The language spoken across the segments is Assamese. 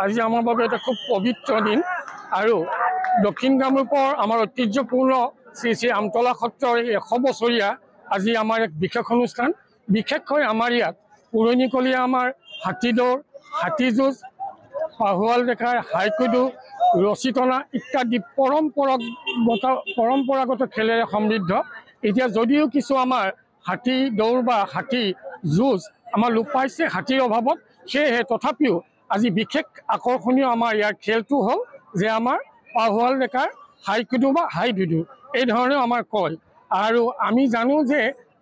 আজি আমাৰ বাবে এটা খুব পবিত্ৰ দিন আৰু দক্ষিণ কামৰূপৰ আমাৰ ঐতিহ্যপূৰ্ণ শ্ৰী শ্ৰী আমতলা সত্ৰৰ 100 বছৰীয়া আজি আমাৰ এক বিশেষ অনুষ্ঠান। বিশেষকৈ আমাৰ ইয়াত পুৰণিকলীয়া আমাৰ হাতী দৌৰ, হাতী যুঁজ, পাহুৱাল ডেকাৰ হাইকুদু, ৰছী টনা ইত্যাদি পৰম্পৰাগত খেলেৰে সমৃদ্ধ। এতিয়া যদিও কিছু আমাৰ হাতী দৌৰ বা হাতী যুঁজ আমাৰ লোপ পাইছে হাতীৰ অভাৱত, সেয়েহে তথাপিও আজি বিশেষ আকৰ্ষণীয় আমাৰ ইয়াৰ খেলটো হ'ল যে আমাৰ পাহুৱাল ডেকাৰ হাইকুদু বা হাইডুডু এই ধৰণেও আমাৰ কয়। আৰু আমি জানো যে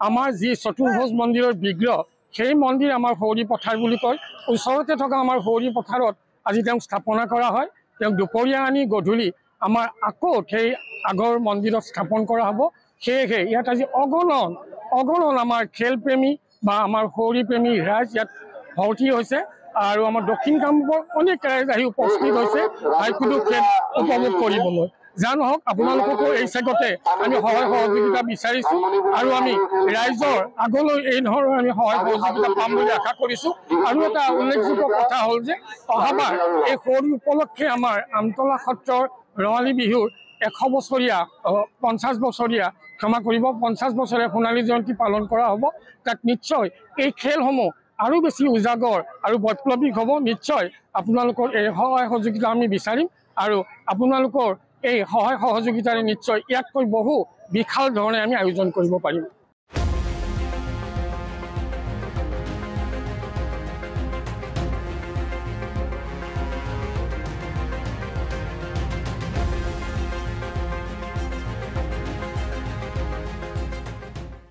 আমাৰ যি চতুৰ্ভুজ মন্দিৰৰ বিগ্ৰহ, সেই মন্দিৰ আমাৰ সৌৰী পথাৰ বুলি কয়। ওচৰতে থকা আমাৰ সৌৰী পথাৰত আজি তেওঁক স্থাপনা কৰা হয়। তেওঁক দুপৰীয়া আনি গধূলি আমাৰ আকৌ সেই আগৰ মন্দিৰত স্থাপন কৰা হ'ব। সেয়েহে ইয়াত আজি অগণন আমাৰ খেলপ্ৰেমী বা আমাৰ সৌৰী প্ৰেমী ৰাইজ ইয়াত ভৰ্তি হৈছে আৰু আমাৰ দক্ষিণ কামৰূপৰ অনেক ৰাইজ আহি উপস্থিত হৈছে হাইকুদু খেল উপভোগ কৰিবলৈ। যা নহওক আপোনালোককো এই চেগতে আমি সহায় সহযোগিতা বিচাৰিছোঁ আৰু আমি ৰাইজৰ আগলৈ এই ধৰণৰ আমি সহায় সহযোগিতা পাম বুলি আশা কৰিছোঁ। আৰু এটা উল্লেখযোগ্য কথা হ'ল যে অহাবাৰ এই সৌৰী উপলক্ষে আমাৰ আমতলা সত্ৰৰ ৰঙালী বিহুৰ 100 বছৰীয়া 50 বছৰীয়া ক্ষমা কৰিব 50 বছৰীয়া সোণালী জয়ন্তী পালন কৰা হ'ব। তাত নিশ্চয় এই খেলসমূহ আৰু বেছি উজাগৰ আৰু বৈপ্লৱিক হ'ব। নিশ্চয় আপোনালোকৰ এই সহায় সহযোগিতা আমি বিচাৰিম আৰু আপোনালোকৰ এই সহায় সহযোগিতাৰে নিশ্চয় ইয়াতকৈ বহু বিশাল ধৰণে আমি আয়োজন কৰিব পাৰিম।